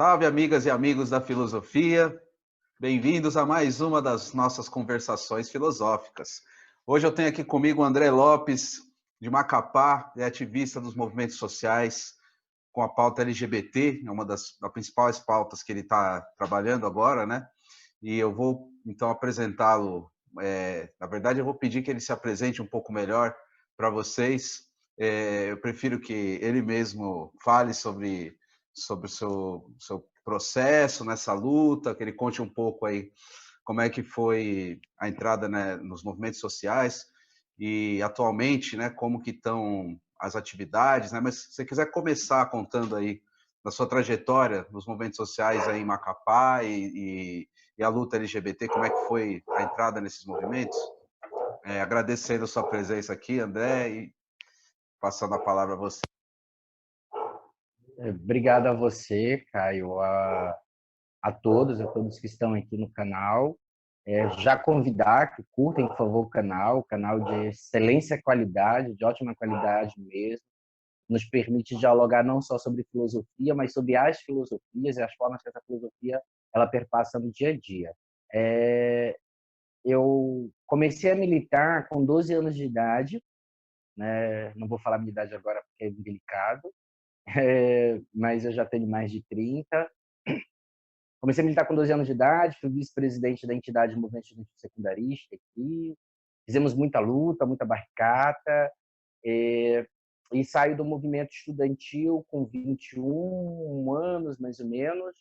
Salve, amigas e amigos da filosofia. Bem-vindos a mais uma das nossas conversações filosóficas. Hoje eu tenho aqui comigo o André Lopes, de Macapá, é ativista dos movimentos sociais com a pauta LGBT, é uma das principais pautas que ele está trabalhando agora, né? E eu vou, então, apresentá-lo. Na verdade, eu vou pedir que ele se apresente um pouco melhor para vocês. Eu prefiro que ele mesmo fale sobre o seu processo nessa luta, que ele conte um pouco aí como é que foi a entrada, né, nos movimentos sociais e atualmente, né, como que estão as atividades, né? Mas se você quiser começar contando aí da sua trajetória nos movimentos sociais aí em Macapá e a luta LGBT, como é que foi a entrada nesses movimentos? Agradecendo a sua presença aqui, André, e passando a palavra a você. Obrigado a você, Caio, a todos que estão aqui no canal. Já convidar que curtem, por favor, o canal de excelência e qualidade, de ótima qualidade mesmo. Nos permite dialogar não só sobre filosofia, mas sobre as filosofias e as formas que essa filosofia ela perpassa no dia a dia. Eu comecei a militar com 12 anos de idade, né? Não vou falar a minha idade agora porque é delicado, mas eu já tenho mais de 30. Comecei a militar com 12 anos de idade, fui vice-presidente da entidade do Movimento Estudantil Secundarista aqui. Fizemos muita luta, muita barricata, e saio do movimento estudantil com 21 anos, mais ou menos.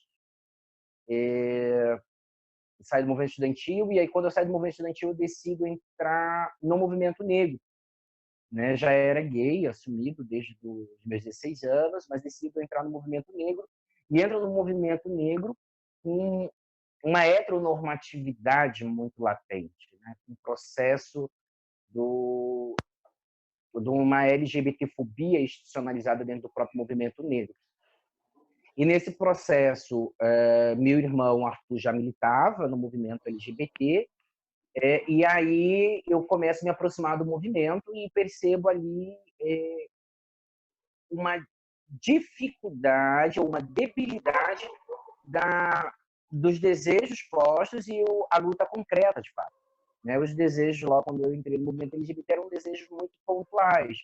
Saio do movimento estudantil, e aí quando eu saio do movimento estudantil eu decido entrar no movimento negro. Né? Já era gay, assumido desde os meus 16 anos, mas decido entrar no movimento negro. E entro no movimento negro com uma heteronormatividade muito latente, né? Um processo de uma LGBTfobia institucionalizada dentro do próprio movimento negro. E nesse processo, meu irmão Arthur já militava no movimento LGBT, e aí eu começo a me aproximar do movimento e percebo ali uma dificuldade ou uma debilidade dos desejos postos e a luta concreta, de fato. Né? Os desejos, lá quando eu entrei no movimento LGBT, eram desejos muito pontuais.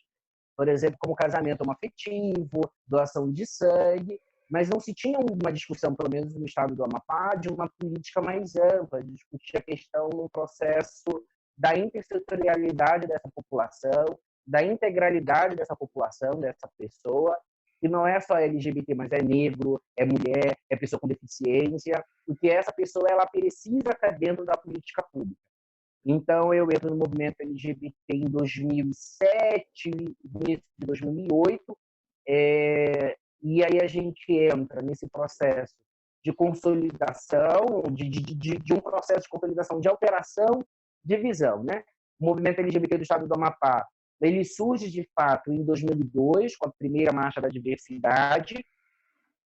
Por exemplo, como casamento homoafetivo, doação de sangue, mas não se tinha uma discussão, pelo menos no estado do Amapá, de uma política mais ampla, de discutir a questão no processo da intersetorialidade dessa população, da integralidade dessa população, dessa pessoa, que não é só LGBT, mas é negro, é mulher, é pessoa com deficiência, e que essa pessoa ela precisa estar dentro da política pública. Então, eu entro no movimento LGBT em 2007, início de 2008, e aí a gente entra nesse processo de consolidação, de um processo de consolidação, de alteração de visão. Né? O movimento LGBT do Estado do Amapá ele surge, de fato, em 2002, com a primeira Marcha da Diversidade,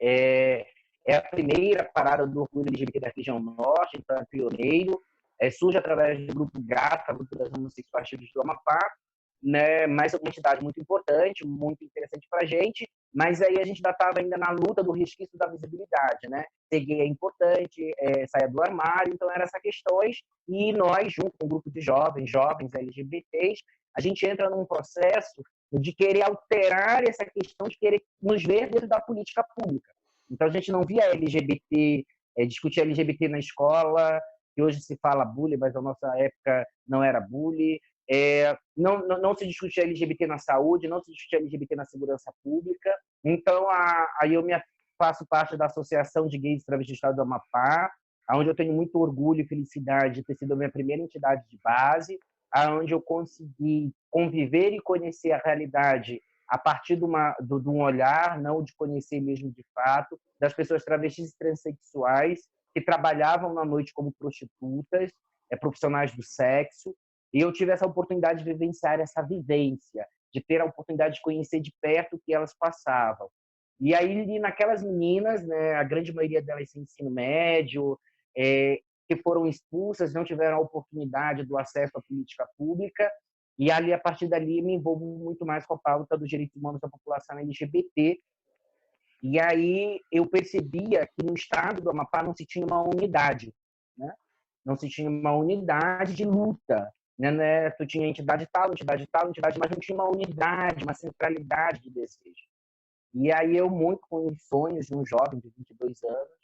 é a primeira parada do orgulho LGBT da região norte, então é pioneiro, surge através do Grupo GATA, Grupo das Homossexuais do Amapá, né, mas é uma entidade muito importante, muito interessante para a gente, mas aí a gente estava ainda na luta do resquício da visibilidade, né? Ser gay é importante, saia do armário, então eram essas questões, e nós, junto com um grupo de jovens LGBTs, a gente entra num processo de querer alterar essa questão, de querer nos ver dentro da política pública. Então a gente não via LGBT, discutir LGBT na escola, que hoje se fala bullying, mas na nossa época não era bullying. Não se discutia LGBT na saúde, não se discutia LGBT na segurança pública. Então, aí eu faço parte da Associação de Gays e Travestis do Estado do Amapá, onde eu tenho muito orgulho e felicidade de ter sido a minha primeira entidade de base, onde eu consegui conviver e conhecer a realidade a partir de um olhar, não de conhecer mesmo de fato, das pessoas travestis e transexuais que trabalhavam na noite como prostitutas, profissionais do sexo, e eu tive essa oportunidade de vivenciar essa vivência, de ter a oportunidade de conhecer de perto o que elas passavam. E aí, naquelas meninas, né, a grande maioria delas sem ensino médio, que foram expulsas, não tiveram a oportunidade do acesso à política pública, e ali, a partir dali, me envolvo muito mais com a pauta dos direitos humanos da população LGBT, E aí eu percebia que no estado do Amapá não se tinha uma unidade, né? Não se tinha uma unidade de luta, né? Tu tinha entidade tal, entidade tal, entidade, mas não tinha uma unidade, uma centralidade de desejo. E aí eu, muito com os sonhos de um jovem de 22 anos,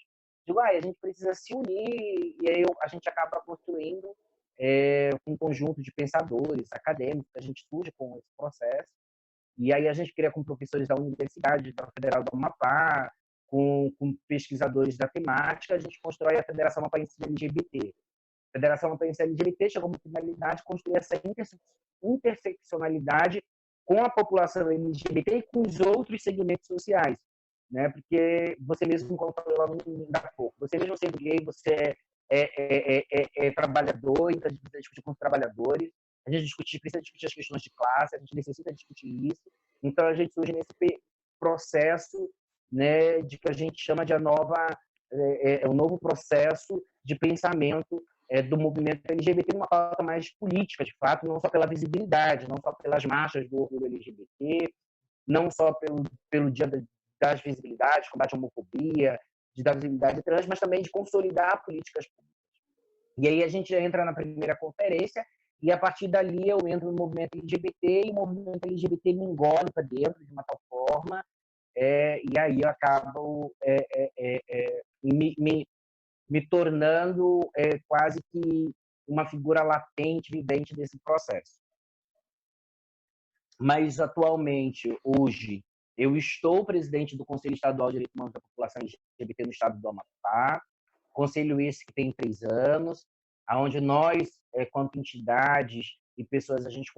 digo, a gente precisa se unir, e aí a gente acaba construindo um conjunto de pensadores, acadêmicos, a gente surge com esse processo, e aí a gente cria com professores da Universidade da Federal do Amapá, com pesquisadores da temática, a gente constrói a Federação Amapáense LGBT. A Federação Amapáense LGBT chegou como finalidade construir essa interseccionalidade com a população LGBT e com os outros segmentos sociais, né? Porque você mesmo, como falou lá há pouco, você mesmo sendo gay, você é trabalhador, então a gente precisa discutir com os trabalhadores, a gente precisa discutir as questões de classe, a gente necessita discutir isso, então a gente surge nesse processo, né, de que a gente chama de um novo processo de pensamento do movimento LGBT numa pauta mais política, de fato, não só pela visibilidade, não só pelas marchas do orgulho LGBT, não só pelo Dia das Visibilidades, combate à homofobia, da visibilidade trans, mas também de consolidar políticas públicas. E aí a gente entra na primeira conferência e a partir dali eu entro no movimento LGBT e o movimento LGBT me engole para dentro de uma tal forma e aí eu acabo me tornando quase que uma figura latente, vivente desse processo. Mas, atualmente, hoje, eu estou presidente do Conselho Estadual de Direitos Humanos da População LGBT no estado do Amapá, conselho esse que tem 3 anos, onde nós, quanto entidades e pessoas, a gente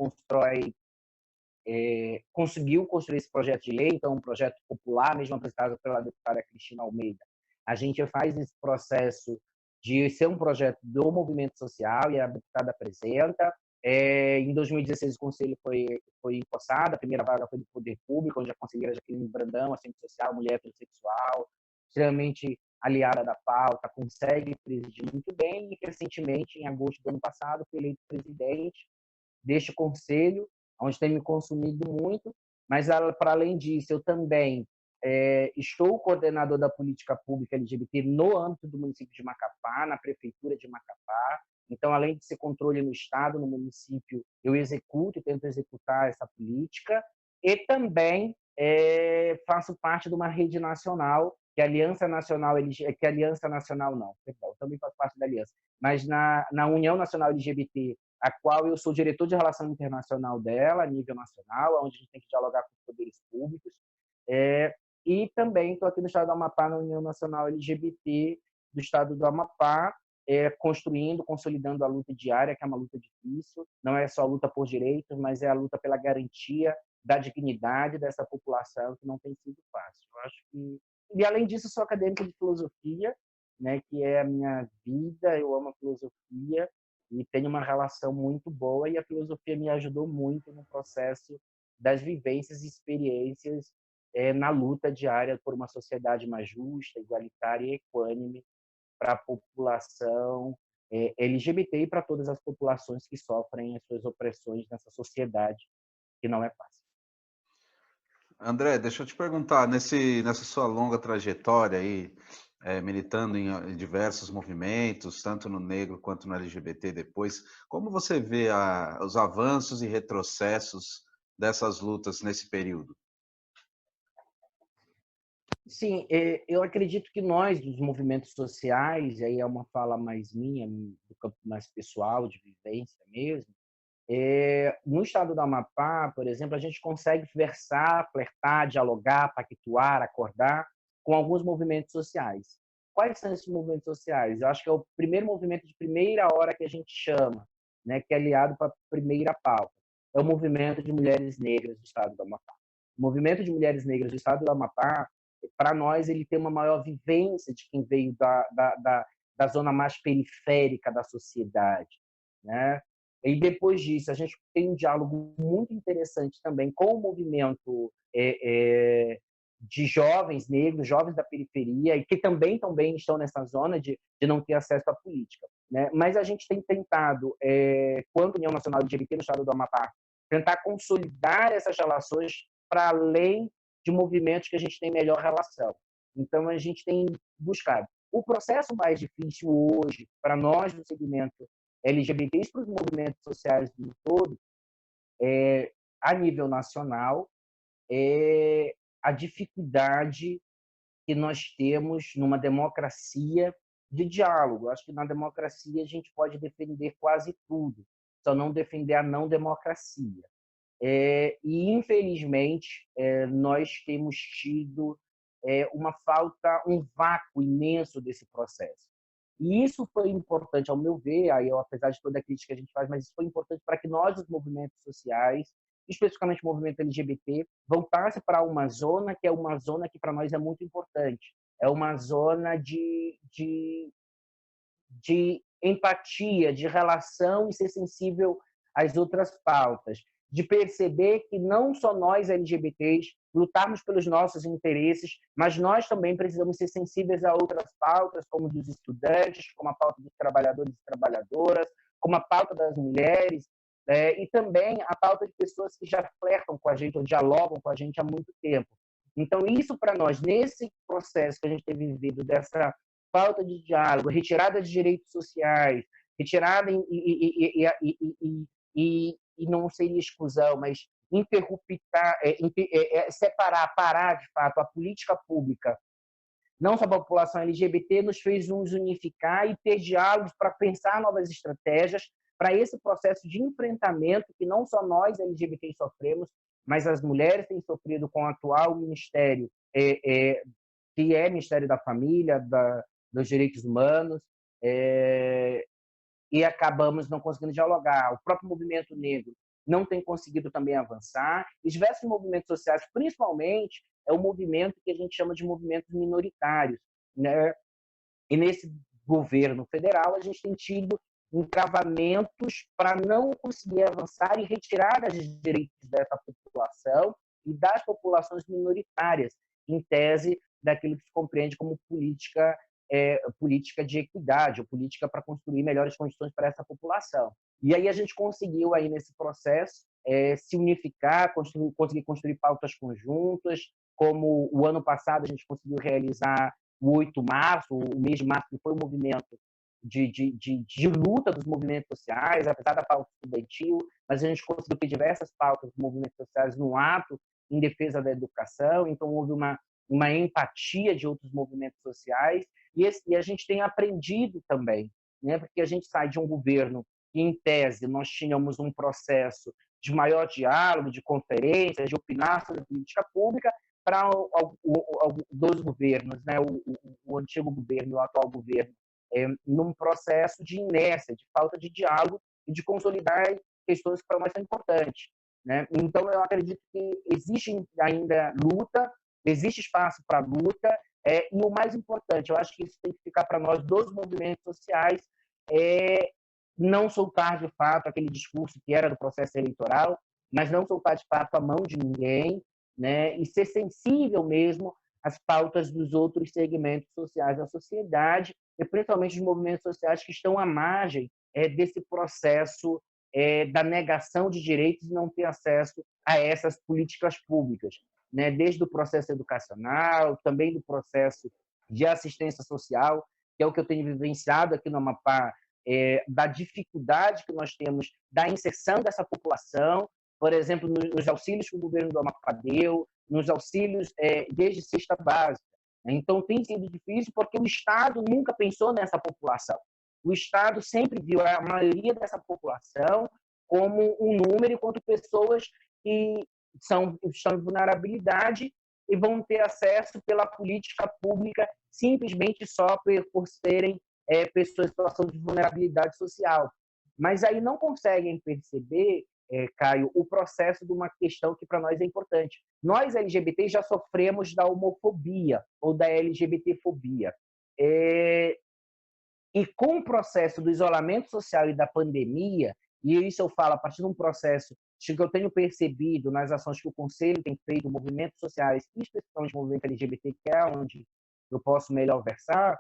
conseguiu construir esse projeto de lei, então um projeto popular, mesmo apresentado pela deputada Cristina Almeida. A gente faz esse processo de ser um projeto do movimento social e a deputada apresenta. Em 2016 o conselho foi empossado, a primeira vaga foi do Poder Público, onde a conselheira Jaqueline Brandão, assistente social, mulher heterossexual, extremamente aliada da pauta, consegue presidir muito bem e recentemente, em agosto do ano passado, foi eleito presidente deste conselho, onde tem me consumido muito, mas para além disso, eu também estou coordenador da política pública LGBT no âmbito do município de Macapá, na prefeitura de Macapá. Então, além de ser controle no estado, no município, eu executo e tento executar essa política e também faço parte de uma rede nacional que a Aliança Nacional que a Aliança Nacional não, perdão, também faço parte da aliança, mas na União Nacional LGBT, a qual eu sou diretor de relação internacional dela, a nível nacional, onde a gente tem que dialogar com os poderes públicos. E também estou aqui no estado do Amapá, na União Nacional LGBT do estado do Amapá, construindo, consolidando a luta diária, que é uma luta difícil. Não é só a luta por direitos, mas é a luta pela garantia da dignidade dessa população, que não tem sido fácil. Eu acho que... E, além disso, sou acadêmico de filosofia, né, que é a minha vida, eu amo a filosofia, e tenho uma relação muito boa, e a filosofia me ajudou muito no processo das vivências e experiências na luta diária por uma sociedade mais justa, igualitária e equânime para a população LGBT e para todas as populações que sofrem as suas opressões nessa sociedade, que não é fácil. André, deixa eu te perguntar, nessa sua longa trajetória aí, militando em diversos movimentos, tanto no negro quanto no LGBT depois, como você vê os avanços e retrocessos dessas lutas nesse período? Sim, eu acredito que nós, dos movimentos sociais, e aí é uma fala mais minha, do campo mais pessoal, de vivência mesmo, no estado do Amapá, por exemplo, a gente consegue versar, flertar, dialogar, pactuar, acordar com alguns movimentos sociais. Quais são esses movimentos sociais? Eu acho que é o primeiro movimento de primeira hora que a gente chama, né, que é aliado para a primeira pauta. É o movimento de mulheres negras do estado do Amapá. O movimento de mulheres negras do estado do Amapá, para nós, ele tem uma maior vivência de quem veio da zona mais periférica da sociedade, né? E depois disso, a gente tem um diálogo muito interessante também com o movimento de jovens negros, jovens da periferia, e que também estão nessa zona de não ter acesso à política, né? Mas a gente tem tentado, quanto União Nacional LGBT no estado do Amapá, tentar consolidar essas relações para além de movimentos que a gente tem melhor relação. Então, a gente tem buscado. O processo mais difícil hoje, para nós do segmento LGBT e para os movimentos sociais do todo, a nível nacional, é a dificuldade que nós temos numa democracia de diálogo. Acho que na democracia a gente pode defender quase tudo, só não defender a não democracia. E, infelizmente, nós temos tido uma falta, um vácuo imenso desse processo. E isso foi importante, ao meu ver, aí eu, apesar de toda a crítica que a gente faz, mas isso foi importante para que nós, os movimentos sociais, especificamente o movimento LGBT, voltasse para uma zona que é uma zona que para nós é muito importante. É uma zona de empatia, de relação e ser sensível às outras pautas, de perceber que não só nós LGBTs lutarmos pelos nossos interesses, mas nós também precisamos ser sensíveis a outras pautas, como dos estudantes, como a pauta dos trabalhadores e trabalhadoras, como a pauta das mulheres, e também a pauta de pessoas que já flertam com a gente ou dialogam com a gente há muito tempo. Então, isso para nós, nesse processo que a gente tem vivido, dessa falta de diálogo, retirada de direitos sociais, retirada e não seria exclusão, mas interruptar, separar, parar de fato a política pública, não só para a população LGBT, nos fez nos unificar e ter diálogos para pensar novas estratégias para esse processo de enfrentamento que não só nós LGBT sofremos, mas as mulheres têm sofrido com o atual ministério, que é Ministério da Família, dos Direitos Humanos, e acabamos não conseguindo dialogar. O próprio movimento negro não tem conseguido também avançar. E diversos movimentos sociais, principalmente, é o movimento que a gente chama de movimentos minoritários, né? E nesse governo federal, a gente tem tido encravamentos para não conseguir avançar e retirar os direitos dessa população e das populações minoritárias, em tese daquilo que se compreende como política de equidade, ou política para construir melhores condições para essa população. E aí a gente conseguiu, aí nesse processo, se unificar, conseguir construir pautas conjuntas, como o ano passado a gente conseguiu realizar o 8 de março, o mês de março, que foi um movimento de luta dos movimentos sociais, apesar da pauta estudantil, mas a gente conseguiu ter diversas pautas dos movimentos sociais no ato em defesa da educação, então houve uma empatia de outros movimentos sociais, e a gente tem aprendido também, né? Porque a gente sai de um governo que, em tese, nós tínhamos um processo de maior diálogo, de conferências, de opinar sobre política pública, para dois governos, né? O antigo governo e o atual governo, num processo de inércia, de falta de diálogo e de consolidar questões que para nós são importantes, né? Então, eu acredito que existe ainda luta, existe espaço para luta, e o mais importante, eu acho que isso tem que ficar para nós, dos movimentos sociais, não soltar de fato aquele discurso que era do processo eleitoral, mas não soltar de fato a mão de ninguém, né? E ser sensível mesmo às pautas dos outros segmentos sociais da sociedade, e principalmente os movimentos sociais que estão à margem desse processo da negação de direitos e não ter acesso a essas políticas públicas, né? Desde o processo educacional, também do processo de assistência social, que é o que eu tenho vivenciado aqui no Amapá, da dificuldade que nós temos da inserção dessa população, por exemplo, nos auxílios que o governo do Amapá deu, nos auxílios desde cesta básica. Então, tem sido difícil porque o Estado nunca pensou nessa população. O Estado sempre viu a maioria dessa população como um número, enquanto pessoas que estão em vulnerabilidade e vão ter acesso pela política pública simplesmente só por serem pessoas em situação de vulnerabilidade social. Mas aí não conseguem perceber, Caio, o processo de uma questão que para nós é importante. Nós, LGBT, já sofremos da homofobia ou da LGBTfobia. E com o processo do isolamento social e da pandemia, e isso eu falo a partir de um processo que eu tenho percebido nas ações que o Conselho tem feito, movimentos sociais, especialmente o movimento LGBT, que é onde eu posso melhor versar,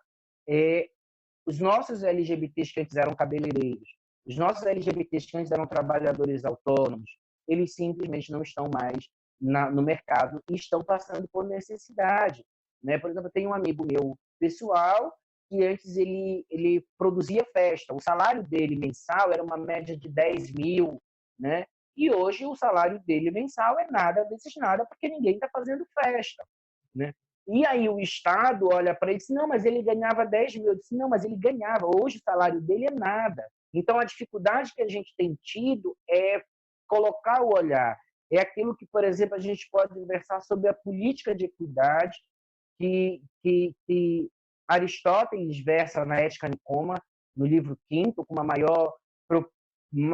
os nossos LGBTs que antes eram cabeleireiros, os nossos LGBTs que antes eram trabalhadores autônomos, eles simplesmente não estão mais no mercado e estão passando por necessidade. Né? Por exemplo, tem um amigo meu pessoal que antes ele produzia festa. O salário dele mensal era uma média de 10 mil, né? E hoje o salário dele mensal é nada desses nada, porque ninguém está fazendo festa, né? E aí o Estado olha para ele e diz, não, mas ele ganhava 10 mil. Eu disse, não, mas ele ganhava. Hoje o salário dele é nada. Então, a dificuldade que a gente tem tido é colocar o olhar. É aquilo que, por exemplo, a gente pode conversar sobre a política de equidade que Aristóteles versa na Ética Nicômaco, no livro quinto, com uma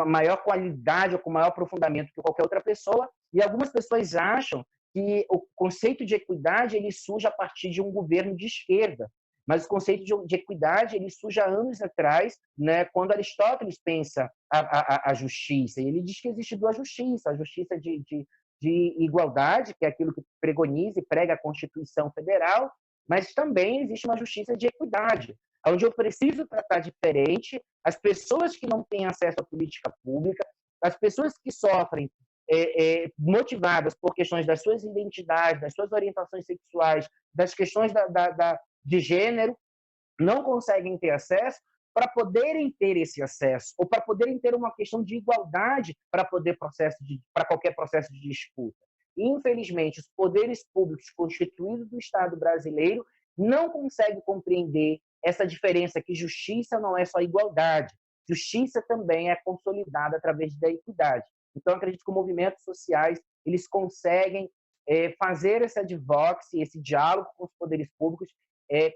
maior qualidade ou com maior aprofundamento que qualquer outra pessoa. E algumas pessoas acham que o conceito de equidade ele surge a partir de um governo de esquerda. Mas o conceito de equidade ele surge há anos atrás, né, quando Aristóteles pensa a justiça. E ele diz que existe duas justiças: a justiça de igualdade, que é aquilo que pregoniza e prega a Constituição Federal, mas também existe uma justiça de equidade, onde eu preciso tratar diferente as pessoas que não têm acesso à política pública, as pessoas que sofrem motivadas por questões das suas identidades, das suas orientações sexuais, das questões de gênero, não conseguem ter acesso, para poderem ter esse acesso, ou para poderem ter uma questão de igualdade para qualquer processo de disputa. E, infelizmente, os poderes públicos constituídos do Estado brasileiro não conseguem compreender essa diferença, que justiça não é só igualdade, justiça também é consolidada através da equidade. Então, acredito que os movimentos sociais eles conseguem fazer esse advocacy, esse diálogo com os poderes públicos,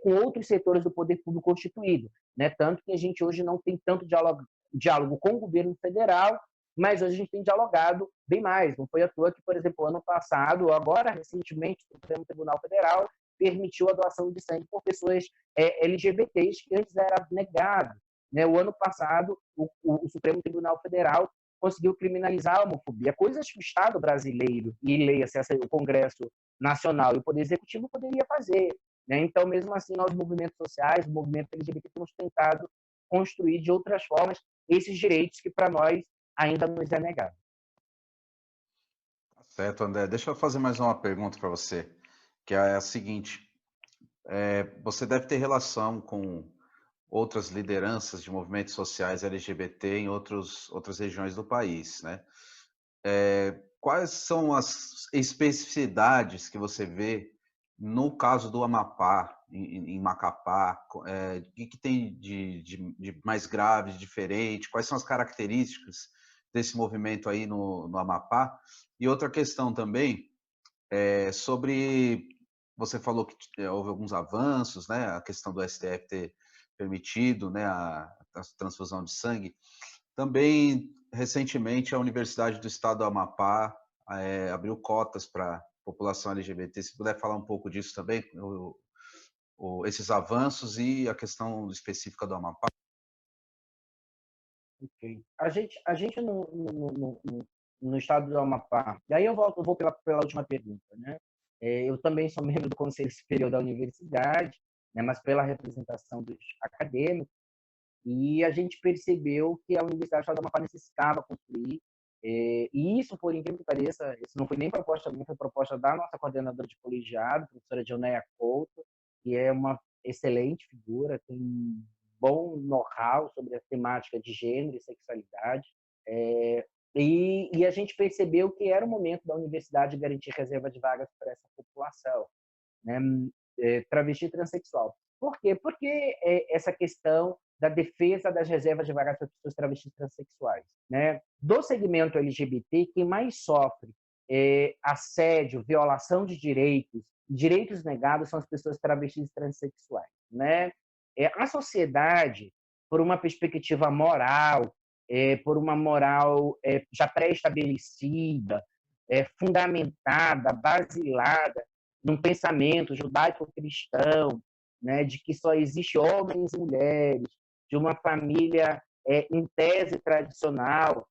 com outros setores do poder público constituído, né? Tanto que a gente hoje não tem tanto diálogo com o governo federal, mas hoje a gente tem dialogado bem mais. Não foi à toa que, por exemplo, ano passado, agora recentemente, o Supremo Tribunal Federal permitiu a doação de sangue por pessoas LGBTs, que antes era negado. Né? O ano passado, o Supremo Tribunal Federal conseguiu criminalizar a homofobia, coisas que o Estado brasileiro, e leia-se o Congresso Nacional e o Poder Executivo poderia fazer. Né? Então, mesmo assim, nós, movimentos sociais, o movimento LGBT, temos tentado construir de outras formas esses direitos que, para nós, ainda nos é negado. Certo, André. Deixa eu fazer mais uma pergunta para você, que é a seguinte. Você deve ter relação com outras lideranças de movimentos sociais LGBT em outras regiões do país, né? Quais são as especificidades que você vê no caso do Amapá, em Macapá? O que tem de mais grave, de diferente? Quais são as características desse movimento aí no Amapá? E outra questão também sobre... Você falou que houve alguns avanços, né? A questão do STF ter permitido, né, a transfusão de sangue. Também, recentemente, a Universidade do Estado do Amapá abriu cotas para a população LGBT. Se puder falar um pouco disso também, esses avanços e a questão específica do Amapá. Okay. A gente no estado do Amapá, e aí eu vou pela última pergunta, né? Eu também sou membro do Conselho Superior da Universidade, né, mas pela representação dos acadêmicos, e a gente percebeu que a Universidade do Estado do Amapá necessitava construir, e isso, por incrível que pareça, isso não foi nem proposta minha, foi proposta da nossa coordenadora de colegiado, professora Dionéia Couto, que é uma excelente figura, tem bom know-how sobre a temática de gênero e sexualidade. E a gente percebeu que era o momento da universidade garantir reserva de vagas para essa população, né? Travesti e transexual. Por quê? Porque essa questão da defesa das reservas de vagas para pessoas travestis e transexuais. Né? Do segmento LGBT, quem mais sofre assédio, violação de direitos negados são as pessoas travestis e transexuais. Né? A sociedade, por uma perspectiva moral, por uma moral já pré-estabelecida, fundamentada, basilada num pensamento judaico-cristão, né, de que só existe homens e mulheres, de uma família em tese tradicional,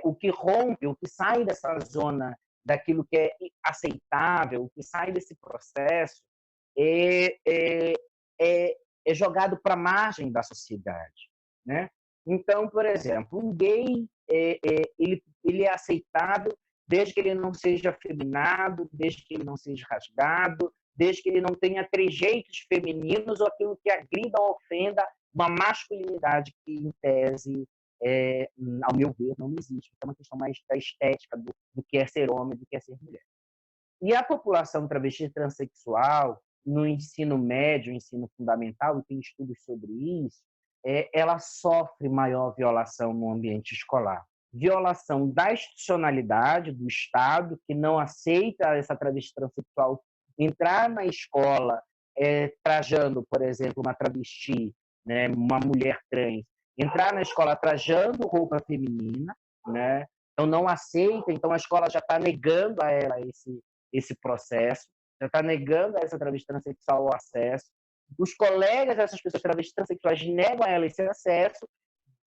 o que rompe, o que sai dessa zona daquilo que é aceitável, o que sai desse processo, é jogado para a margem da sociedade. Né? Então, por exemplo, um gay ele é aceitável desde que ele não seja afeminado, desde que ele não seja rasgado, desde que ele não tenha trejeitos femininos ou aquilo que agrida ou ofenda uma masculinidade que, em tese, ao meu ver, não existe. É uma questão mais da estética do que é ser homem, do que é ser mulher. E a população travesti transexual, no ensino médio, ensino fundamental, e tem estudos sobre isso, ela sofre maior violação no ambiente escolar. Violação da institucionalidade do Estado, que não aceita essa travesti transexual entrar na escola trajando, por exemplo, uma travesti, né, uma mulher trans, entrar na escola trajando roupa feminina, né? Então não aceita, então a escola já está negando a ela esse processo, já está negando a essa travesti transexual o acesso. Os colegas dessas pessoas travestis transexuais negam a ela esse acesso,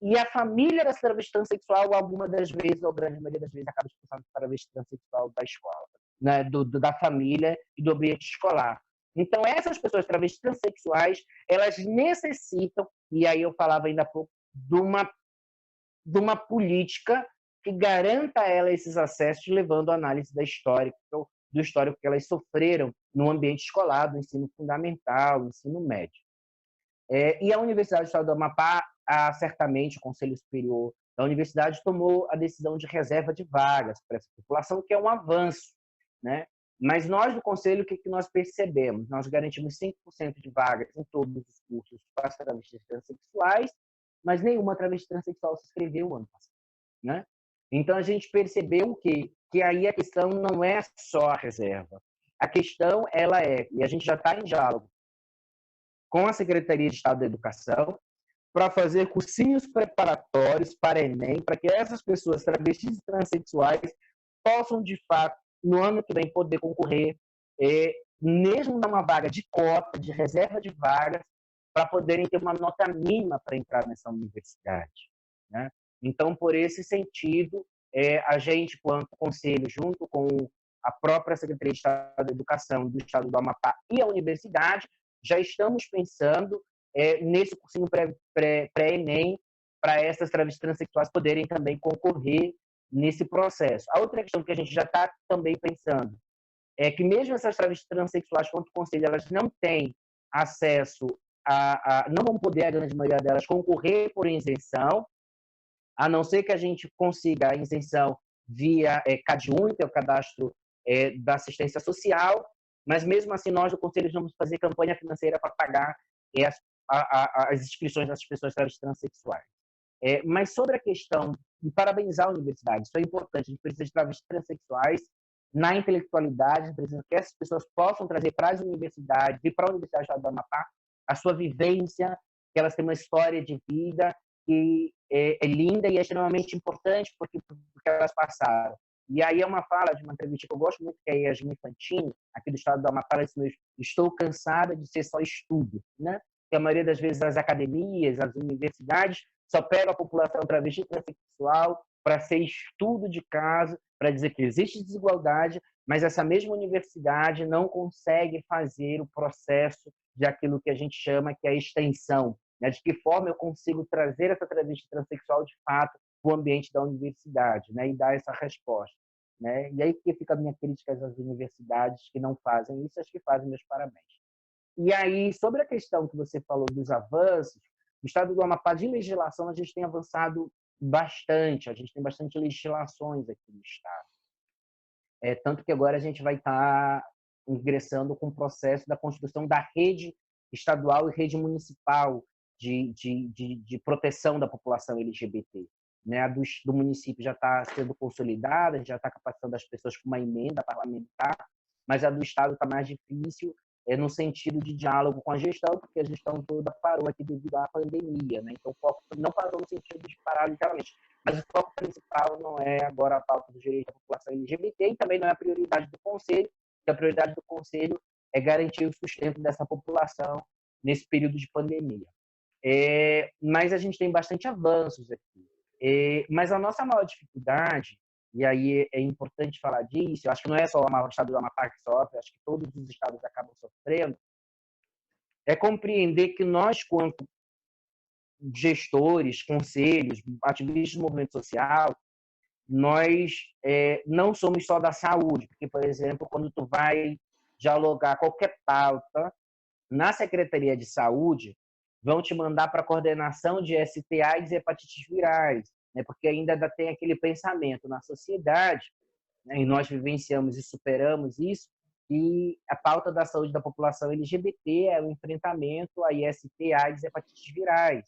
e a família dessa travesti transexual, alguma das vezes, ou grande maioria das vezes, acaba expulsando a travesti transexual da escola, né? Da família e do ambiente escolar. Então, essas pessoas travestis transexuais, elas necessitam, e aí eu falava ainda há pouco, de uma política que garanta a ela esses acessos, levando a análise do histórico que elas sofreram no ambiente escolar, do ensino fundamental, do ensino médio. E a Universidade do Estado do Amapá, certamente, o Conselho Superior da Universidade tomou a decisão de reserva de vagas para essa população, que é um avanço, né? Mas nós, do Conselho, o que nós percebemos? Nós garantimos 5% de vagas em todos os cursos para as travestis transexuais, mas nenhuma travesti transexual se inscreveu ano passado, né? Então, a gente percebeu que aí a questão não é só a reserva. A questão, e a gente já está em diálogo com a Secretaria de Estado da Educação, para fazer cursinhos preparatórios para Enem, para que essas pessoas travestis e transexuais possam, de fato, no ano que vem, poder concorrer, mesmo numa vaga de cota, de reserva de vagas, para poderem ter uma nota mínima para entrar nessa universidade, né? Então, por esse sentido, a gente, quanto conselho, junto com a própria Secretaria de Estado da Educação do Estado do Amapá e a universidade, já estamos pensando nesse cursinho pré-ENEM para essas travestis transexuais poderem também concorrer nesse processo. A outra questão que a gente já está também pensando é que mesmo essas travestis transexuais, quanto conselho, elas não têm acesso não vão poder, a grande maioria delas, concorrer por isenção, a não ser que a gente consiga a isenção via CadÚnico, que é o cadastro da assistência social, mas mesmo assim nós do Conselho vamos fazer campanha financeira para pagar as inscrições dessas pessoas travestis transexuais. Mas sobre a questão de parabenizar a universidade, isso é importante, a gente precisa de travestis transexuais na intelectualidade, precisa que essas pessoas possam trazer para as universidades e para a Universidade do Estado do Amapá a sua vivência, que elas têm uma história de vida que é linda e é extremamente importante porque elas passaram. E aí é uma fala de uma entrevista que eu gosto muito, que é a Yasmin Fantini, aqui do Estado do Amapá, estou cansada de ser só estudo, né? Que a maioria das vezes as academias, as universidades, só pegam a população travesti transexual para ser estudo de caso, para dizer que existe desigualdade, mas essa mesma universidade não consegue fazer o processo de aquilo que a gente chama que é a extensão, né? De que forma eu consigo trazer essa travesti transexual de fato para o ambiente da universidade, né? E dar essa resposta, né? E aí que fica a minha crítica às universidades que não fazem isso, as que fazem, meus parabéns. E aí, sobre a questão que você falou dos avanços, no estado do Amapá de legislação a gente tem avançado bastante, a gente tem bastante legislações aqui no estado. Tanto que agora a gente vai estar ingressando com o processo da construção da rede estadual e rede municipal de proteção da população LGBT. Né? A do município já está sendo consolidada, já está capacitando as pessoas com uma emenda parlamentar, mas a do estado está mais difícil, no sentido de diálogo com a gestão, porque a gestão toda parou aqui devido à pandemia, né? Então o foco não parou no sentido de parar literalmente, mas o foco principal não é agora a pauta do direito da população LGBT e também não é a prioridade do Conselho, porque a prioridade do Conselho é garantir o sustento dessa população nesse período de pandemia. Mas a gente tem bastante avanços aqui. Mas a nossa maior dificuldade, e aí é importante falar disso, eu acho que não é só o estado do Amapá que sofre, acho que todos os estados acabam sofrendo, é compreender que nós, quanto gestores, conselhos, ativistas do movimento social, nós não somos só da saúde, porque, por exemplo, quando tu vai dialogar qualquer pauta na Secretaria de Saúde, vão te mandar para a coordenação de STIs e hepatites virais, né? Porque ainda tem aquele pensamento na sociedade, né? E nós vivenciamos e superamos isso, e a pauta da saúde da população LGBT é o enfrentamento a STIs e hepatites virais,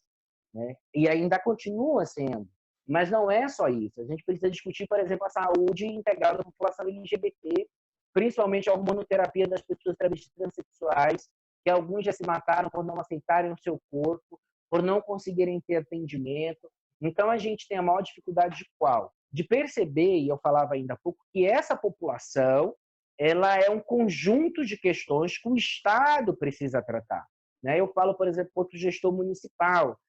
né? E ainda continua sendo. Mas não é só isso. A gente precisa discutir, por exemplo, a saúde integral da população LGBT, principalmente a hormonoterapia das pessoas travestis transexuais, que alguns já se mataram por não aceitarem o seu corpo, por não conseguirem ter atendimento. Então, a gente tem a maior dificuldade de qual? De perceber, e eu falava ainda há pouco, que essa população ela é um conjunto de questões que o Estado precisa tratar. Né? Eu falo, por exemplo, outro gestor municipal,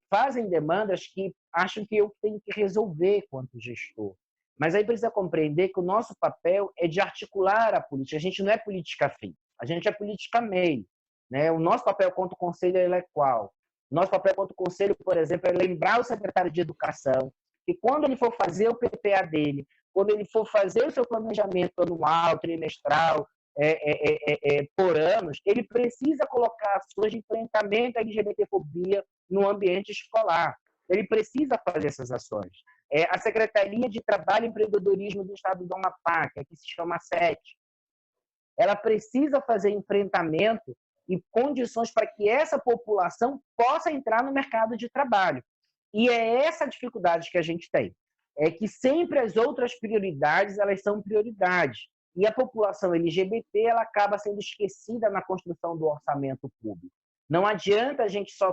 fazem demandas que acham que eu tenho que resolver quanto gestor. Mas aí precisa compreender que o nosso papel é de articular a política. A gente não é política fim, a gente é política meio. Né? O nosso papel quanto conselho é qual? O nosso papel quanto conselho, por exemplo, é lembrar o secretário de Educação que quando ele for fazer o PPA dele, quando ele for fazer o seu planejamento anual, trimestral, por anos, ele precisa colocar ações de enfrentamento à LGBTfobia no ambiente escolar. Ele precisa fazer essas ações. A Secretaria de Trabalho e Empreendedorismo do Estado do Amapá, que aqui se chama SET, ela precisa fazer enfrentamento e condições para que essa população possa entrar no mercado de trabalho. E é essa dificuldade que a gente tem. É que sempre as outras prioridades, elas são prioridades. E a população LGBT, ela acaba sendo esquecida na construção do orçamento público. Não adianta a gente só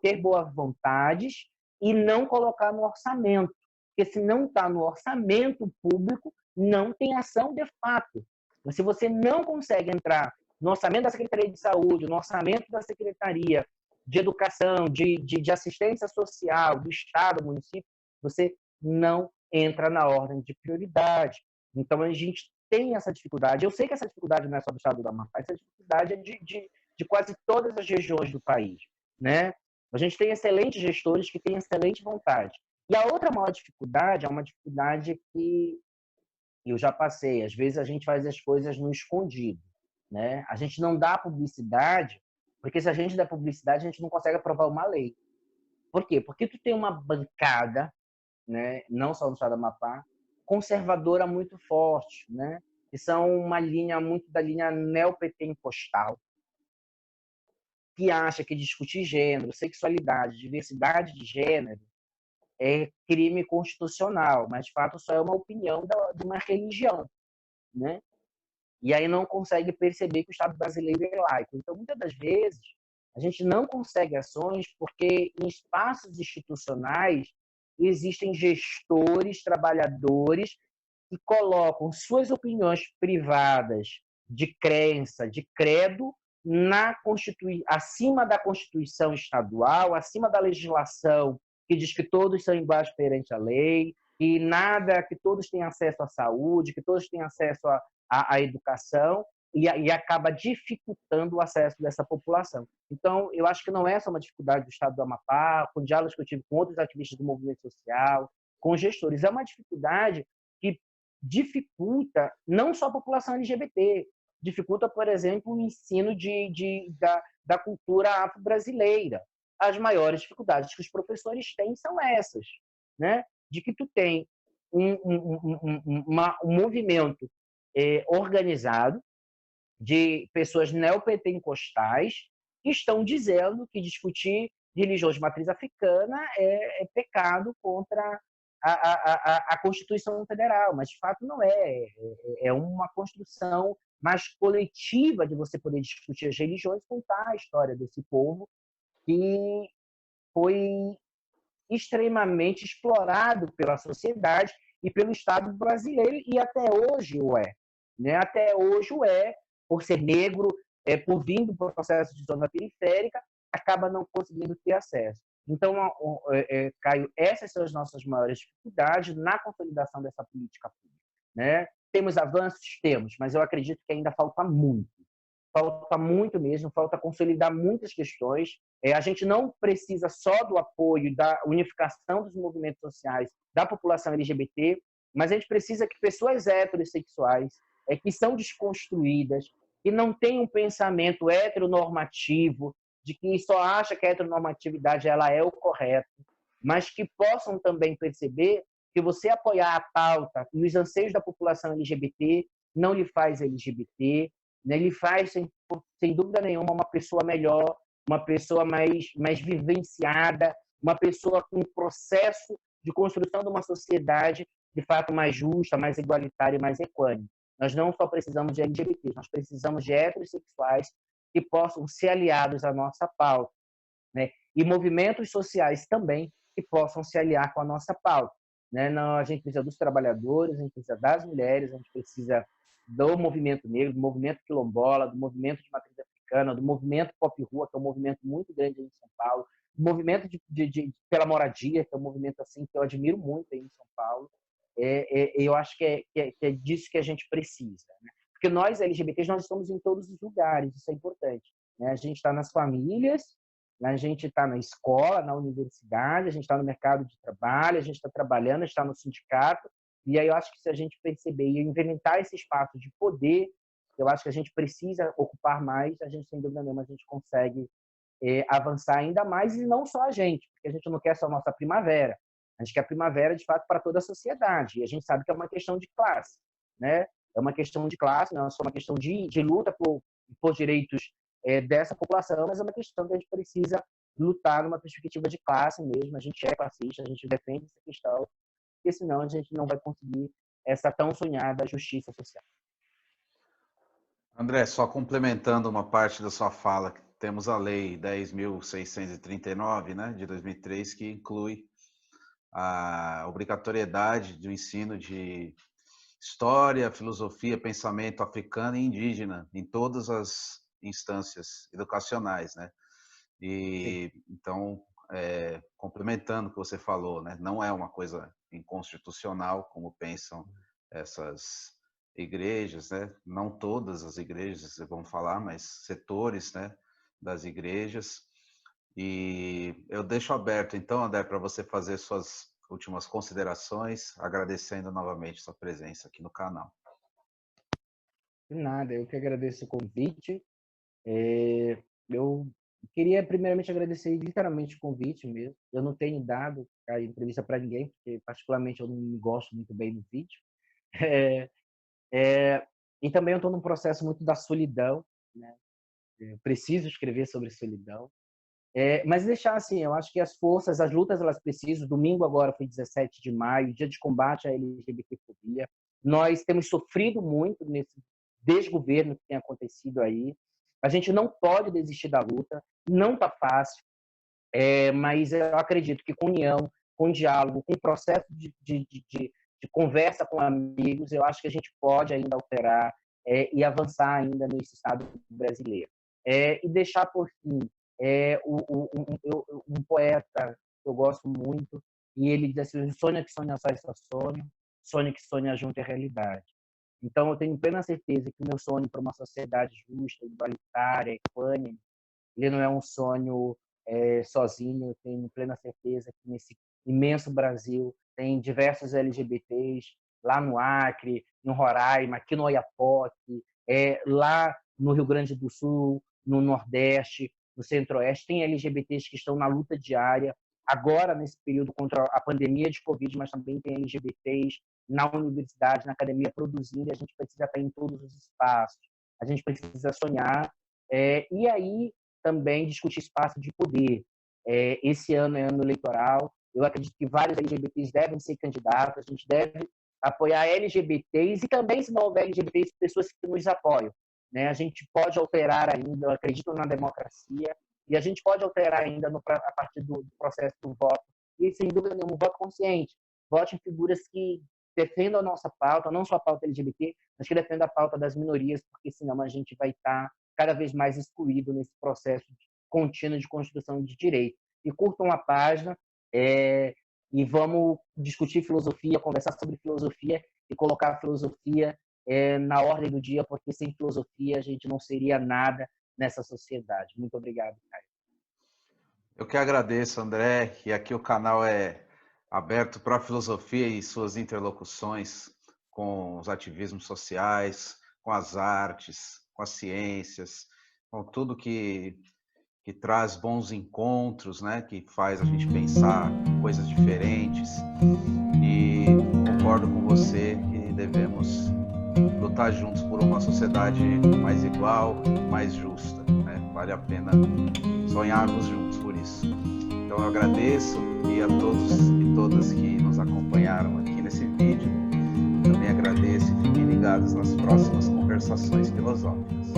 ter boas vontades e não colocar no orçamento. Porque se não está no orçamento público, não tem ação de fato. Mas se você não consegue entrar no orçamento da Secretaria de Saúde, no orçamento da Secretaria de Educação, de Assistência Social, do Estado, do município, você não entra na ordem de prioridade. Então, a gente tem essa dificuldade. Eu sei que essa dificuldade não é só do Estado do Amapá, essa dificuldade é de quase todas as regiões do país. Né? A gente tem excelentes gestores que têm excelente vontade. E a outra maior dificuldade é uma dificuldade que eu já passei. Às vezes a gente faz as coisas no escondido. Né? A gente não dá publicidade, porque se a gente der publicidade, a gente não consegue aprovar uma lei. Por quê? Porque tu tem uma bancada, né, não só no estado do Amapá, conservadora muito forte, né, que são uma linha muito da linha neopentecostal, que acha que discutir gênero, sexualidade, diversidade de gênero é crime constitucional, mas de fato só é uma opinião de uma religião, né? E aí não consegue perceber que o Estado brasileiro é laico. Então, muitas das vezes, a gente não consegue ações porque em espaços institucionais existem gestores, trabalhadores que colocam suas opiniões privadas de crença, de credo, acima da Constituição estadual, acima da legislação que diz que todos são iguais perante a lei, que nada, que todos têm acesso à saúde, que todos têm acesso à educação, e acaba dificultando o acesso dessa população. Então, eu acho que não é só uma dificuldade do Estado do Amapá, com diálogos que eu tive com outros ativistas do movimento social, com gestores, é uma dificuldade que dificulta não só a população LGBT, dificulta, por exemplo, o ensino da cultura afro-brasileira. As maiores dificuldades que os professores têm são essas, né? De que tu tem um movimento organizado de pessoas neopentecostais que estão dizendo que discutir religiões de matriz africana é pecado contra a Constituição Federal, mas de fato não é. É uma construção mais coletiva de você poder discutir as religiões e contar a história desse povo que foi extremamente explorado pela sociedade e pelo Estado brasileiro, e até hoje o é. Né? Até hoje o é, por ser negro, por vir do processo de zona periférica, acaba não conseguindo ter acesso. Então, Caio, essas são as nossas maiores dificuldades na consolidação dessa política pública. Né? Temos avanços? Temos, mas eu acredito que ainda falta muito. falta muito mesmo, falta consolidar muitas questões. A gente não precisa só do apoio, da unificação dos movimentos sociais da população LGBT, mas a gente precisa que pessoas heterossexuais, que são desconstruídas, que não têm um pensamento heteronormativo, de que só acha que a heteronormatividade ela é o correto, mas que possam também perceber que você apoiar a pauta e os anseios da população LGBT não lhe faz LGBT, né? Ele faz, sem dúvida nenhuma, uma pessoa melhor, uma pessoa mais vivenciada, uma pessoa com um processo de construção de uma sociedade de fato mais justa, mais igualitária e mais equânime. Nós não só precisamos de LGBTs, nós precisamos de heterossexuais que possam ser aliados à nossa pauta, né? E movimentos sociais também que possam se aliar com a nossa pauta, né? Não, a gente precisa dos trabalhadores, a gente precisa das mulheres, a gente precisa do movimento negro, do movimento quilombola, do movimento de matriz africana, do movimento pop rua, que é um movimento muito grande em São Paulo, do movimento pela moradia, que é um movimento assim que eu admiro muito aí em São Paulo. Eu acho que é disso que a gente precisa, né? Porque nós, LGBTs, nós estamos em todos os lugares, isso é importante, né? A gente está nas famílias, a gente está na escola, na universidade, a gente está no mercado de trabalho, a gente está trabalhando, a gente está no sindicato. E aí eu acho que se a gente perceber e inventar esse espaço de poder, eu acho que a gente precisa ocupar mais, a gente, sem dúvida nenhuma, a gente consegue avançar ainda mais, e não só a gente, porque a gente não quer só a nossa primavera, a gente quer a primavera, de fato, para toda a sociedade. E a gente sabe que é uma questão de classe, né? É uma questão de classe, não é só uma questão de luta por direitos dessa população, mas é uma questão que a gente precisa lutar numa perspectiva de classe mesmo. A gente é classista, a gente defende essa questão, porque senão a gente não vai conseguir essa tão sonhada justiça social. André, só complementando uma parte da sua fala, temos a Lei 10.639, né, de 2003, que inclui a obrigatoriedade do ensino de história, filosofia, pensamento africano e indígena em todas as instâncias educacionais, né? E então, complementando o que você falou, né, não é uma coisa inconstitucional, como pensam essas igrejas, né? Não todas as igrejas, vamos falar, mas setores, né, das igrejas. E eu deixo aberto, então, André, para você fazer suas últimas considerações, agradecendo novamente sua presença aqui no canal. De nada, eu que agradeço o convite. Eu queria primeiramente agradecer literalmente o convite mesmo. Eu não tenho dado a entrevista para ninguém, porque particularmente eu não me gosto muito bem do vídeo. E também eu estou num processo muito da solidão, né? Eu preciso escrever sobre solidão. Mas deixar assim, eu acho que as forças, as lutas, elas precisam. Domingo agora foi 17 de maio, dia de combate à LGBTfobia. Nós temos sofrido muito nesse desgoverno que tem acontecido aí. A gente não pode desistir da luta, não está fácil, mas eu acredito que com união, com diálogo, com processo de conversa com amigos, eu acho que a gente pode ainda alterar e avançar ainda nesse Estado brasileiro. E deixar por fim um poeta que eu gosto muito, e ele diz assim: sonha que sonha só sonho, sonha que sonha junto é realidade. Então eu tenho plena certeza que o meu sonho para uma sociedade justa, igualitária, equânime, ele não é um sonho sozinho. Eu tenho plena certeza que nesse imenso Brasil tem diversos LGBTs, lá no Acre, no Roraima, aqui no Oiapoque, lá no Rio Grande do Sul, no Nordeste, no Centro-Oeste, tem LGBTs que estão na luta diária, agora nesse período contra a pandemia de Covid, mas também tem LGBTs na universidade, na academia, produzindo, e a gente precisa estar em todos os espaços, a gente precisa sonhar, e aí também discutir espaço de poder. Esse ano é ano eleitoral, eu acredito que vários LGBTs devem ser candidatos, a gente deve apoiar LGBTs e também, se não houver LGBTs, pessoas que nos apoiam, né? A gente pode alterar ainda, eu acredito na democracia, e a gente pode alterar ainda a partir do processo do voto, e sem dúvida nenhuma, um voto consciente. Vote em figuras que defendam a nossa pauta, não só a pauta LGBT, mas que defendam a pauta das minorias, porque senão a gente vai estar cada vez mais excluído nesse processo contínuo de construção de direito. E curtam a página e vamos discutir filosofia, conversar sobre filosofia e colocar a filosofia na ordem do dia, porque sem filosofia a gente não seria nada nessa sociedade. Muito obrigado, Caio. Eu que agradeço, André, e aqui o canal é aberto para a filosofia e suas interlocuções com os ativismos sociais, com as artes, com as ciências, com tudo que traz bons encontros, né? Que faz a gente pensar coisas diferentes. E concordo com você que devemos lutar juntos por uma sociedade mais igual, mais justa, né? Vale a pena sonharmos juntos por isso. Então eu agradeço e a todos e todas que nos acompanharam aqui nesse vídeo. Também agradeço e fiquem ligados nas próximas conversações filosóficas.